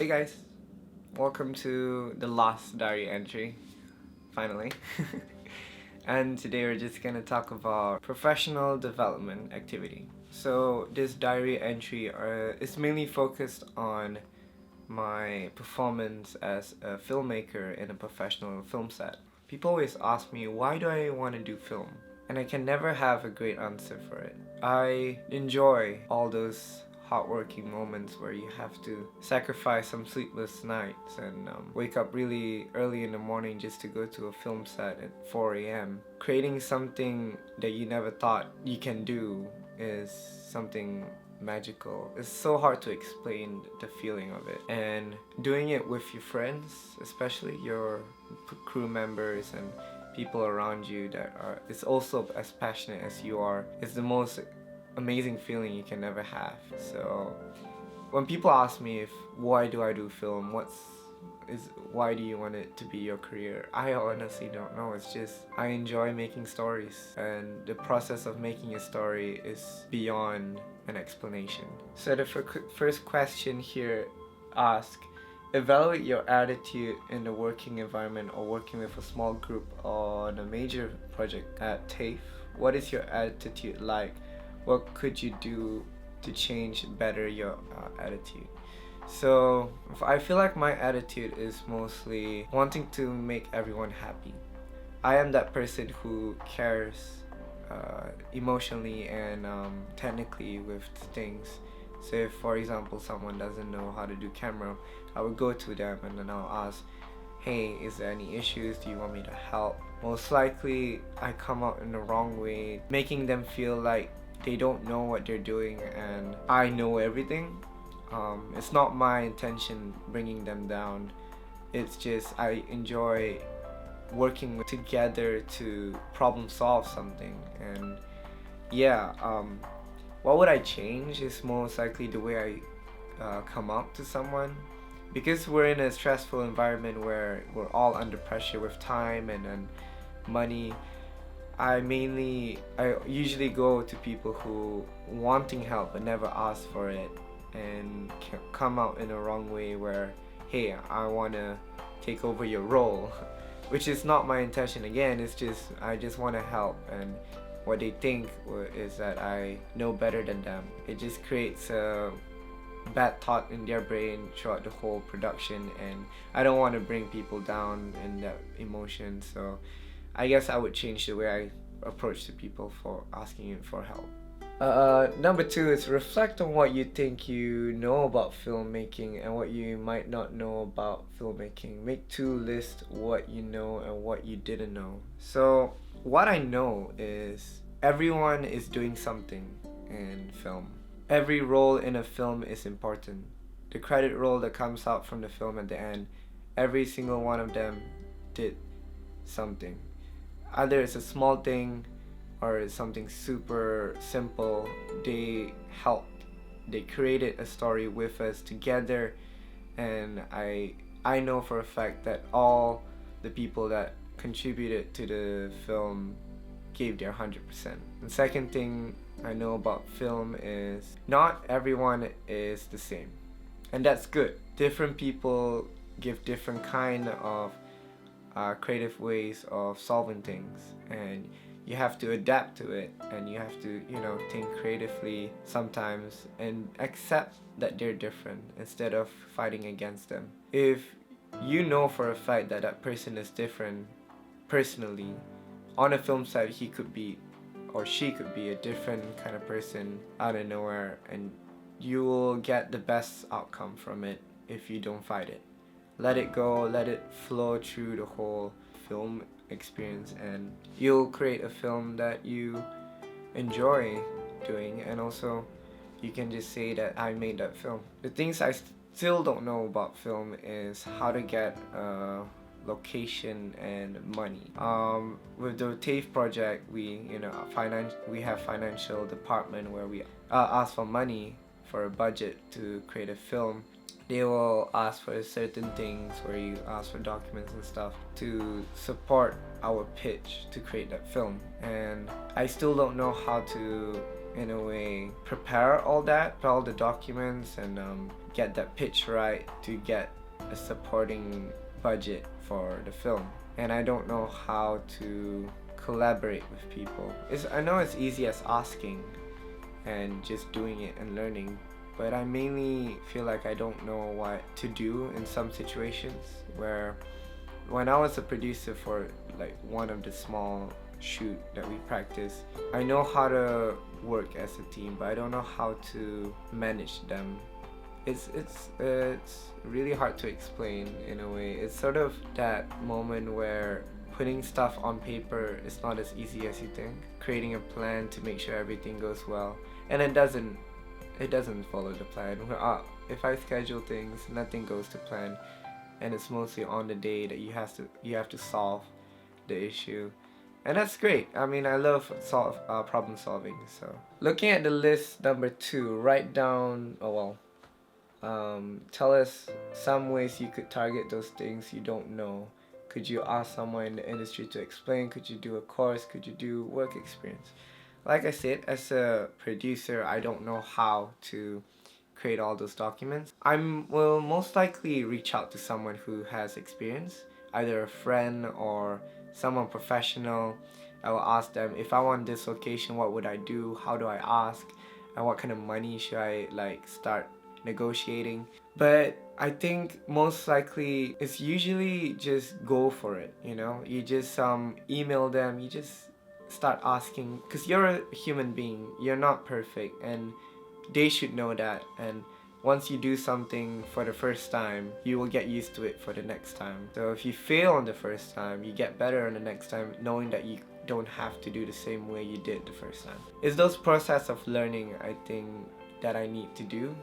Hey guys, welcome to the last diary entry, finally. And today we're just gonna talk about professional development activity. So this diary entry is mainly focused on my performance as a filmmaker in a professional film set. People always ask me, why do I want to do film? And I can never have a great answer for it. I enjoy all those hardworking moments where you have to sacrifice some sleepless nights and wake up really early in the morning just to go to a film set at 4 a.m. Creating something that you never thought you can do is something magical. It's so hard to explain the feeling of it, and doing it with your friends, especially your crew members and people around you that are is also as passionate as you are, is the most amazing feeling you can ever have. So when people ask me if why do I do film, why do you want it to be your career, I honestly don't know. It's just I enjoy making stories, and the process of making a story is beyond an explanation. So the first question here asks, evaluate your attitude in the working environment or working with a small group on a major project at TAFE. What is your attitude like? What could you do to change better your attitude? So I feel like my attitude is mostly wanting to make everyone happy. I am that person who cares emotionally and technically with things. So if, for example, someone doesn't know how to do camera, I would go to them and then I'll ask, hey, is there any issues? Do you want me to help? Most likely I come out in the wrong way, making them feel like they don't know what they're doing and I know everything. It's not my intention bringing them down. It's just I enjoy working together to problem solve something. And yeah, what would I change is most likely the way I come up to someone, because we're in a stressful environment where we're all under pressure with time and money. I usually go to people who wanting help but never ask for it, and can come out in a wrong way where, hey, I want to take over your role, which is not my intention. Again, it's just I just want to help, and what they think is that I know better than them. It just creates a bad thought in their brain throughout the whole production, and I don't want to bring people down in that emotion. So I guess I would change the way I approach the people for asking for help. Number 2 is reflect on what you think you know about filmmaking and what you might not know about filmmaking. Make 2 lists what you know and what you didn't know. So what I know is everyone is doing something in film. Every role in a film is important. The credit roll that comes out from the film at the end, every single one of them did something. Either it's a small thing or it's something super simple. They helped. They created a story with us together, and I know for a fact that all the people that contributed to the film gave their 100%. The second thing I know about film is not everyone is the same, and that's good. Different people give different kind of creative ways of solving things, and you have to adapt to it, and you have to think creatively sometimes and accept that they're different instead of fighting against them. If you know for a fact that that person is different personally, on a film set he could be or she could be a different kind of person out of nowhere, and you will get the best outcome from it if you don't fight it. Let it go, let it flow through the whole film experience, and you'll create a film that you enjoy doing, and also you can just say that I made that film. The things I still don't know about film is how to get location and money. With the TAFE project, we have financial department where we ask for money for a budget to create a film. They will ask for certain things where you ask for documents and stuff to support our pitch to create that film. And I still don't know how to, in a way, prepare all the documents and get that pitch right, to get a supporting budget for the film. And I don't know how to collaborate with people. I know it's easy as asking and just doing it and learning, but I mainly feel like I don't know what to do in some situations. Where when I was a producer for like one of the small shoot that we practice, I know how to work as a team, but I don't know how to manage them. It's really hard to explain in a way. It's sort of that moment where putting stuff on paper is not as easy as you think. Creating a plan to make sure everything goes well, and it doesn't follow the plan. If I schedule things, nothing goes to plan, and it's mostly on the day that you have to solve the issue. And that's great. I mean, I love problem solving. So looking at the list number 2, write down, tell us some ways you could target those things you don't know. Could you ask someone in the industry to explain? Could you do a course? Could you do work experience? Like I said, as a producer, I don't know how to create all those documents. I will most likely reach out to someone who has experience, either a friend or someone professional. I will ask them, if I want this location, what would I do? How do I ask? And what kind of money should I start negotiating? But I think most likely it's usually just go for it, you just email them, you just start asking, because you're a human being, you're not perfect, and they should know that. And once you do something for the first time, you will get used to it for the next time. So if you fail on the first time, you get better on the next time, knowing that you don't have to do the same way you did the first time. It's those process of learning, I think, that I need to do.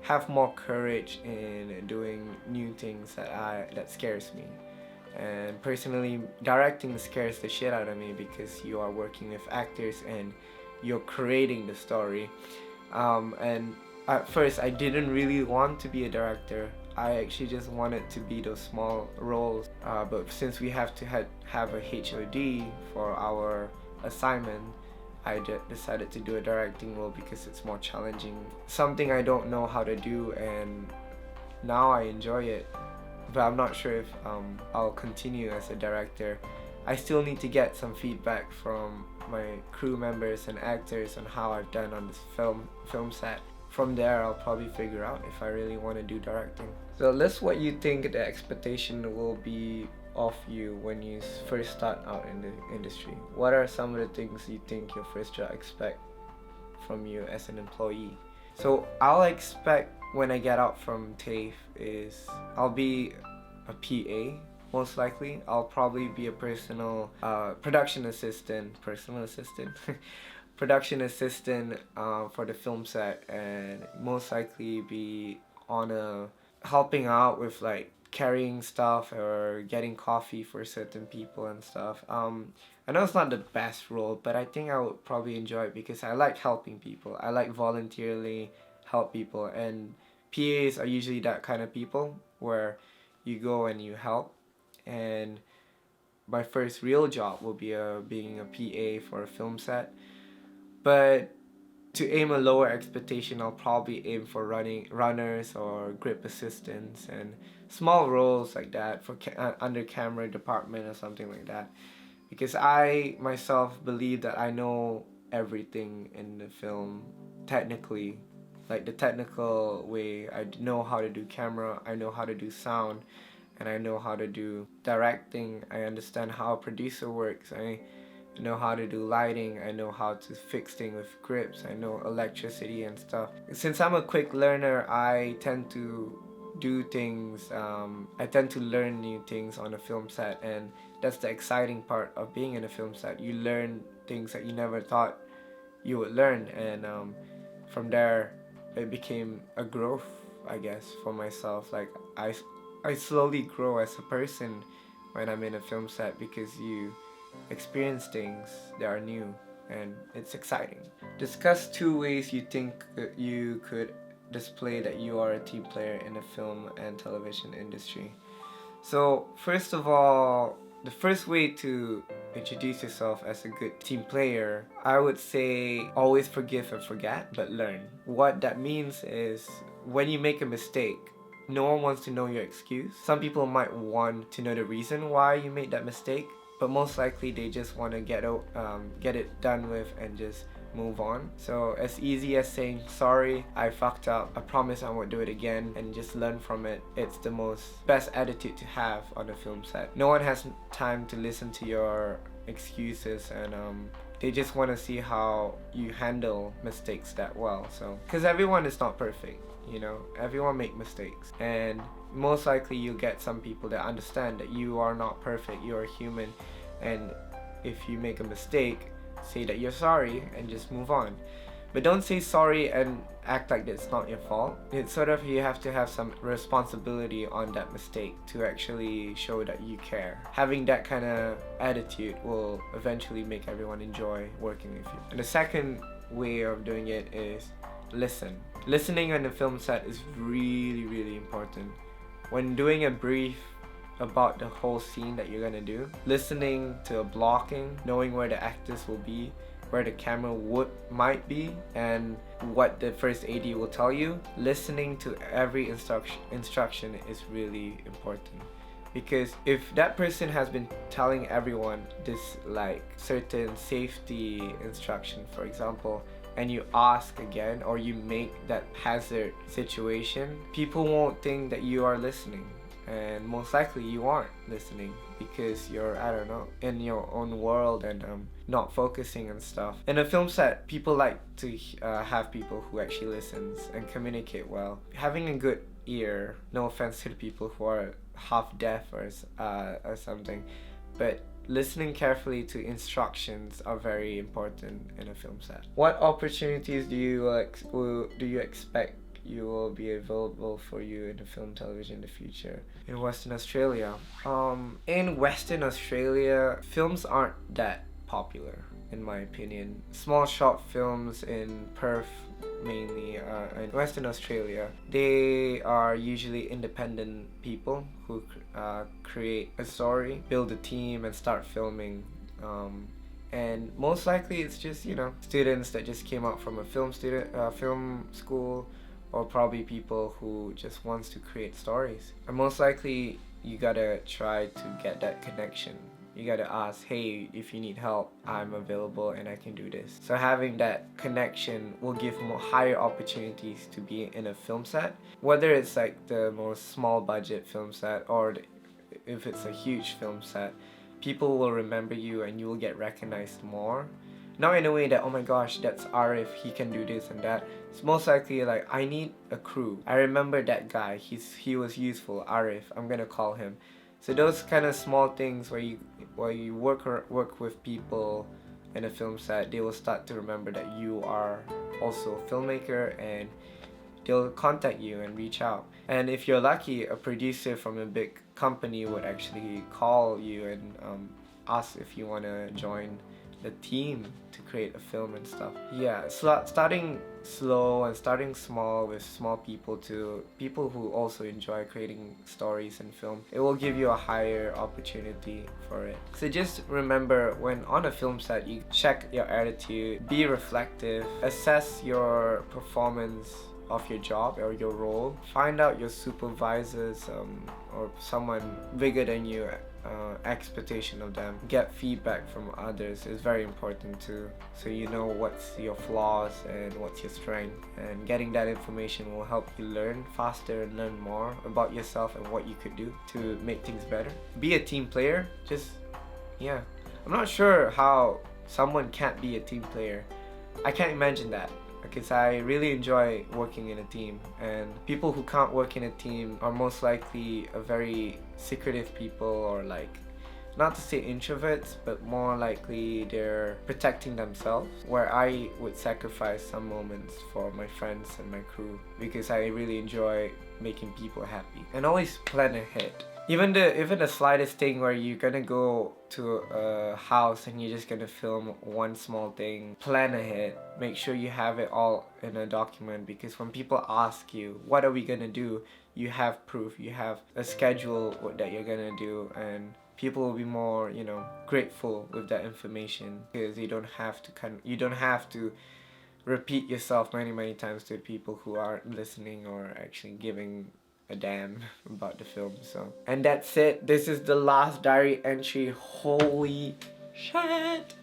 Have more courage in doing new things that scares me. And personally, directing scares the shit out of me, because you are working with actors and you're creating the story. And at first, I didn't really want to be a director. I actually just wanted to be those small roles. But since we have to have a HOD for our assignment, I decided to do a directing role because it's more challenging. Something I don't know how to do, and now I enjoy it. But I'm not sure if I'll continue as a director. I still need to get some feedback from my crew members and actors on how I've done on this film set. From there, I'll probably figure out if I really want to do directing. So list what you think the expectation will be of you when you first start out in the industry. What are some of the things you think your first job expect from you as an employee? So I'll expect when I get out from TAFE is I'll be a PA. Most likely, I'll probably be a production assistant for the film set, and most likely be on helping out with carrying stuff or getting coffee for certain people and stuff. I know it's not the best role, but I think I would probably enjoy it because I like helping people. I like voluntarily help people, and PAs are usually that kind of people where you go and you help. And my first real job will be being a PA for a film set. But to aim a lower expectation, I'll probably aim for runners or grip assistants and small roles like that for under camera department or something like that. Because I myself believe that I know everything in the film technically, like the technical way. I know how to do camera, I know how to do sound, and I know how to do directing. I understand how a producer works. I know how to do lighting. I know how to fix things with grips. I know electricity and stuff. Since I'm a quick learner, I tend to do things. I tend to learn new things on a film set, and that's the exciting part of being in a film set. You learn things that you never thought you would learn, and from there, it became a growth, I guess, for myself. Like I slowly grow as a person when I'm in a film set, because you experience things that are new and it's exciting. Discuss 2 ways you think you could display that you are a team player in the film and television industry. So first of all, the first way to introduce yourself as a good team player, I would say always forgive and forget, but learn. What that means is when you make a mistake, no one wants to know your excuse. Some people might want to know the reason why you made that mistake, but most likely they just want to get it done with and just move on. So as easy as saying sorry, I fucked up, I promise I won't do it again, and just learn from it. It's the best attitude to have on a film set. No one has time to listen to your excuses, and they just want to see how you handle mistakes that well. So because everyone is not perfect, you know, everyone make mistakes, and most likely you'll get some people that understand that you are not perfect, you're human, and if you make a mistake, say that you're sorry and just move on. But don't say sorry and act like it's not your fault. It's sort of, you have to have some responsibility on that mistake to actually show that you care. Having that kind of attitude will eventually make everyone enjoy working with you. And the second way of doing it is listen. Listening on the film set is really, really important. When doing a brief about the whole scene that you're gonna do, listening to a blocking, knowing where the actors will be, where the camera might be, and what the first AD will tell you, listening to every instruction is really important. Because if that person has been telling everyone this like certain safety instruction, for example, and you ask again or you make that hazard situation, people won't think that you are listening. And most likely you aren't listening because you're, I don't know, in your own world and not focusing on stuff. In a film set, people like to have people who actually listens and communicate well. Having a good ear, no offense to the people who are half deaf or something, but listening carefully to instructions are very important in a film set. What opportunities do you expect you will be available for you in the film television in the future in Western Australia? In Western Australia, films aren't that popular in my opinion. Small short films in Perth mainly in Western Australia, they are usually independent people who create a story, build a team and start filming. And most likely it's just, you know, students that just came out from a film school, or probably people who just wants to create stories. And most likely you gotta try to get that connection. You gotta ask, hey, if you need help, I'm available and I can do this. So having that connection will give more higher opportunities to be in a film set. Whether it's like the most small budget film set or if it's a huge film set, people will remember you and you will get recognized more. Not in a way that, oh my gosh, that's Arif, he can do this and that. It's most likely like, I need a crew. I remember that guy, he was useful, Arif, I'm gonna call him. So those kind of small things where you work with people in a film set, they will start to remember that you are also a filmmaker, and they'll contact you and reach out. And if you're lucky, a producer from a big company would actually call you and ask if you want to join the team to create a film and stuff. Yeah, starting slow and starting small with small people to people who also enjoy creating stories and film, it will give you a higher opportunity for it. So just remember, when on a film set, you check your attitude, be reflective, assess your performance of your job or your role, find out your supervisors or someone bigger than you, expectation of them, get feedback from others is very important too, so you know what's your flaws and what's your strength, and getting that information will help you learn faster and learn more about yourself and what you could do to make things better. Be a team player. I'm not sure how someone can't be a team player. I can't imagine that, because I really enjoy working in a team, and people who can't work in a team are most likely a very secretive people, or like, not to say introverts, but more likely they're protecting themselves, where I would sacrifice some moments for my friends and my crew because I really enjoy making people happy. And always plan ahead. Even the slightest thing where you're gonna go to a house and you're just gonna film one small thing, plan ahead. Make sure you have it all in a document, because when people ask you, what are we gonna do? You have proof, you have a schedule that you're gonna do, and people will be more, you know, grateful with that information, because you don't have to repeat yourself many times to people who aren't listening or actually giving a damn about the film. So, and that's it. This is the last diary entry. Holy shit.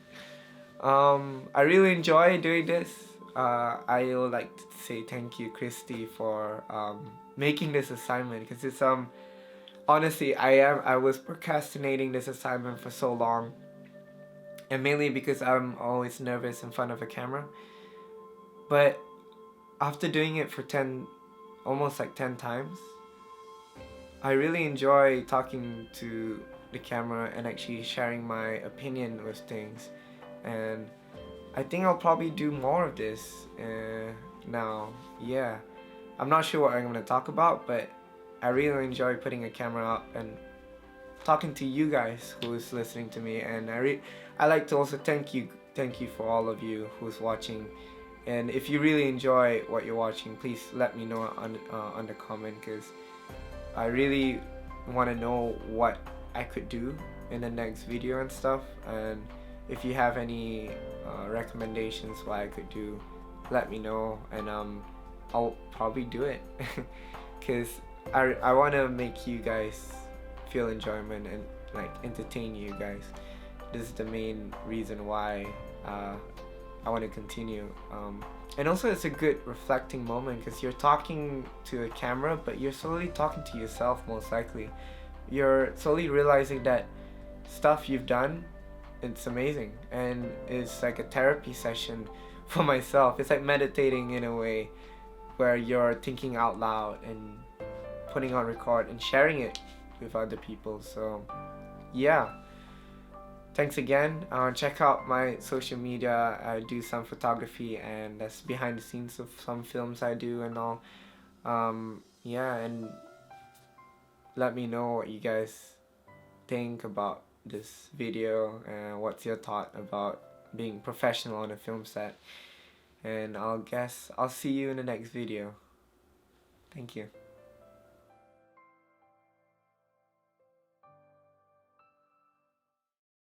I really enjoy doing this. I would like to say thank you, Christy, for making this assignment, because it's honestly, I was procrastinating this assignment for so long, and mainly because I'm always nervous in front of a camera. But after doing it for almost like 10 times, I really enjoy talking to the camera and actually sharing my opinion with things. And I think I'll probably do more of this now. Yeah, I'm not sure what I'm gonna talk about, but I really enjoy putting a camera up and talking to you guys who's listening to me. And I like to also thank you for all of you who's watching. And if you really enjoy what you're watching, please let me know on the comment, because I really want to know what I could do in the next video and stuff. And if you have any recommendations what I could do, let me know, and I'll probably do it. Because I want to make you guys feel enjoyment and like entertain you guys. This is the main reason why I want to continue. And also it's a good reflecting moment, because you're talking to a camera, but you're slowly talking to yourself most likely. You're slowly realizing that stuff you've done, it's amazing, and it's like a therapy session for myself. It's like meditating in a way, where you're thinking out loud and putting on record and sharing it with other people. So yeah, thanks again. Check out my social media. I do some photography, and that's behind the scenes of some films I do and all. Yeah, and let me know what you guys think about this video, and what's your thought about being professional on a film set. And I'll see you in the next video. Thank you.